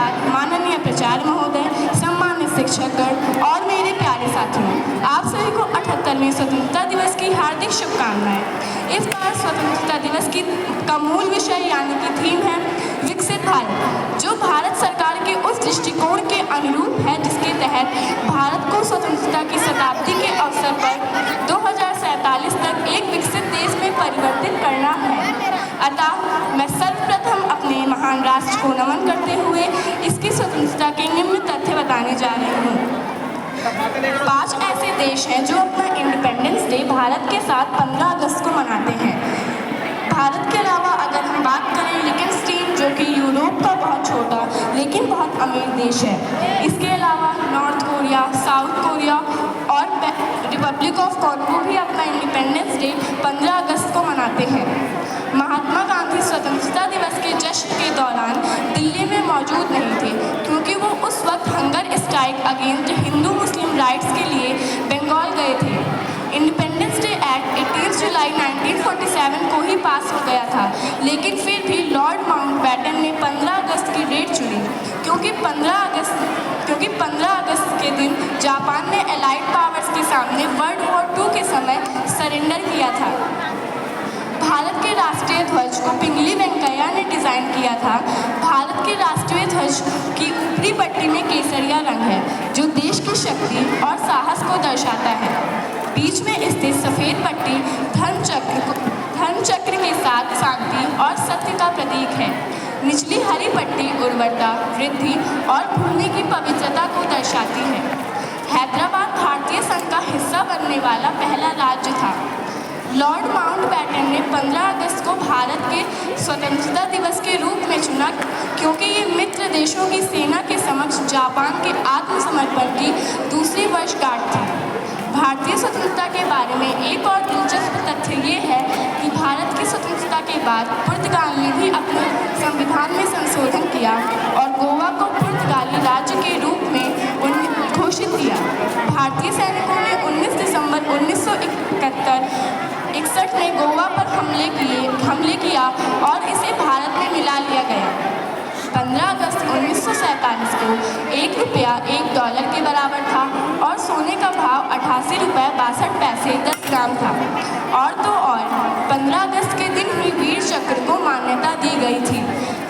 नमस्कार माननीय प्राचार्य महोदय, सम्मानित शिक्षकगण और मेरे प्यारे साथियों, आप सभी को 78वें स्वतंत्रता दिवस की हार्दिक शुभकामनाएं। इस बार स्वतंत्रता दिवस का मूल विषय यानी कि थीम है विकसित भारत, जो भारत सरकार के उस दृष्टिकोण के अनुरूप है जिसके तहत भारत को स्वतंत्रता की शताब्दी के अवसर पर 2047 तक एक विकसित देश में परिवर्तित करना है। अतः मैं सर्वप्रथम अपने महान राष्ट्र को नमन करते हुए इसकी स्वतंत्रता के निम्न तथ्य बताने जा रही हूँ। 5 ऐसे देश हैं जो अपना इंडिपेंडेंस डे भारत के साथ 15 अगस्त को मनाते हैं। भारत के अलावा अगर हम बात करें लिechtenstein, जो कि यूरोप का बहुत छोटा लेकिन बहुत अमीर देश है। इसके अलावा नॉर्थ कोरिया, साउथ कोरिया और रिपब्लिक ऑफ कॉन्गो भी अपना इंडिपेंडेंस डे 15 अगस्त को मनाते हैं। महात्मा गांधी स्वतंत्रता दिवस के जश्न के दौरान दिल्ली में मौजूद नहीं थे, क्योंकि वो उस वक्त हंगर स्ट्राइक अगेंस्ट हिंदू मुस्लिम राइट्स के लिए बंगाल गए थे। इंडिपेंडेंस डे एक्ट 18 जुलाई 1947 को ही पास हो गया था, लेकिन फिर भी लॉर्ड माउंटबेटन ने 15 अगस्त की डेट चुनी, क्योंकि 15 अगस्त के दिन जापान ने एलाइड पावर्स के सामने वर्ल्ड वॉर 2 के समय सरेंडर किया था। भारत के राष्ट्रीय ध्वज को पिंगली वेंकैया ने डिज़ाइन किया था। भारत के राष्ट्रीय ध्वज की ऊपरी पट्टी में केसरिया रंग है, जो देश की शक्ति और साहस को दर्शाता है। बीच में स्थित सफ़ेद पट्टी धर्मचक्र के साथ शांति और सत्य का प्रतीक है। निचली हरी पट्टी उर्वरता, वृद्धि और भूमि की पवित्रता को दर्शाती है। हैदराबाद भारतीय संघ का हिस्सा बनने वाला पहला राज्य था। लॉर्ड माउंटबेटन ने 15 अगस्त को भारत के स्वतंत्रता दिवस के रूप में चुना, क्योंकि ये मित्र देशों की सेना के समक्ष जापान के आत्मसमर्पण की दूसरी वर्षगांठ थी। भारतीय स्वतंत्रता के बारे में एक और दिलचस्प तथ्य ये है कि भारत की स्वतंत्रता के बाद पुर्तगाल ने भी अपने संविधान में संशोधन किया और गोवा को पुर्तगाली राज्य के रूप में घोषित किया। भारतीय सैनिकों ने 19 दिसंबर 1961 में गोवा पर हमले किया और इसे भारत में मिला लिया गया। 15 अगस्त 1947 को $1 के बराबर था और सोने का भाव 88 रुपये 62 पैसे 10 ग्राम था। और तो और 15 अगस्त के दिन ही वीर चक्र को मान्यता दी गई थी।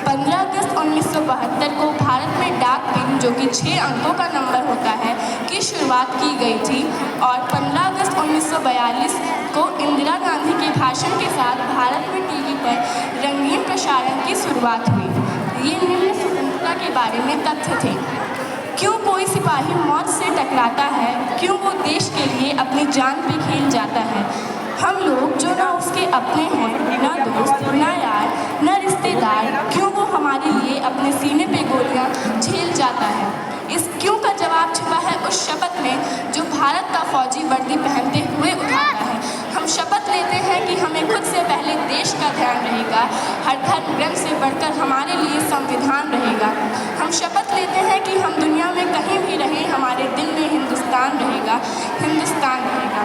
15 अगस्त 1972 को भारत में डाक पिन, जो कि 6 अंकों का नंबर होता है, की शुरुआत की गई थी और 15 अगस्त 1942 को इंदिरा गांधी के भाषण के साथ भारत में टीवी पर रंगीन प्रसारण की शुरुआत हुई। ये निम्न स्वतंत्रता के बारे में तथ्य थे। क्यों कोई सिपाही मौत से टकराता है, क्यों वो देश के लिए अपनी जान पे खेल जाता है। हम लोग जो ना उसके अपने हैं, ना दोस्त, ना यार, ना रिश्तेदार, क्यों वो हमारे लिए अपने सीने पे गोलियां झेल जाता है। इस क्यों का जवाब छिपा है उस शपथ में जो भारत का फौजी वर्दी पहनते हुए उठाता है। हम शपथ लेते हैं कि हमें खुद से पहले देश का ध्यान रहेगा, हर धर्म ग्रंथ से बढ़कर हमारे लिए संविधान रहेगा। हम शपथ लेते हैं कि हम दुनिया में कहीं भी रहें, हमारे दिल में हिंदुस्तान रहेगा, हिंदुस्तान रहेगा।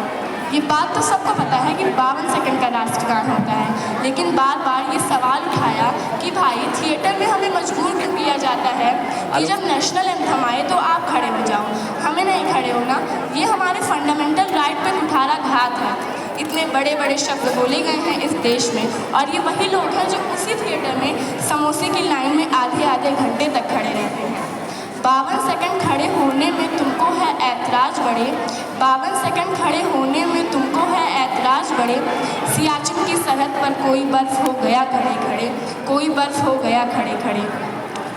ये बात तो सबको पता है कि 52 सेकंड का राष्ट्रगान होता है, लेकिन बार बार ये सवाल उठाया कि भाई थिएटर में हमें मजबूर क्यों किया जाता है कि जब नेशनल एंथम आए तो आप खड़े हो जाओ, हमें नहीं खड़े होना। ये हमारे फंडामेंटल राइट पे कुठारा घात है। इतने बड़े बड़े शब्द बोले गए हैं इस देश में, और ये वही लोग हैं जो उसी थिएटर में समोसे की लाइन में आधे आधे घंटे तक खड़े रहते हैं। 52 सेकंड खड़े होने में तुमको है ऐतराज़ बड़े, 52 सेकंड खड़े होने में तुमको है ऐतराज़ बड़े। सियाचिन की सरहद पर कोई बर्फ़ हो गया खड़े खड़े, कोई बर्फ़ हो गया खड़े खड़े।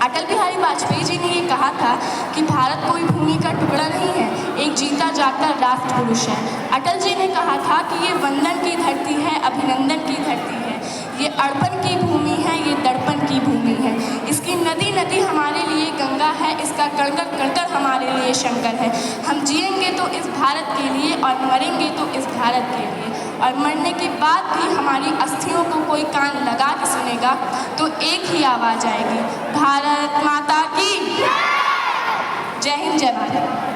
अटल बिहारी वाजपेयी जी ने ये कहा था कि भारत कोई भूमि का टुकड़ा नहीं है, एक जीता जागता राष्ट्र पुरुष है। अटल जी ने कहा था कि ये वंदन की धरती है, अभिनंदन की धरती है, ये अड़पन की भूमि है, ये दर्पण की भूमि है। इसकी नदी नदी हमारे लिए गंगा है, इसका कणकण कणकण हमारे लिए शंकर है। हम जिएंगे तो इस भारत के लिए और मरेंगे तो इस भारत के लिए, और मरने के बाद भी हमारी अस्थियों को कोई कान लगा के सुनेगा तो एक ही आवाज़ आएगी, भारत माता की जय हिंद, जय भारत।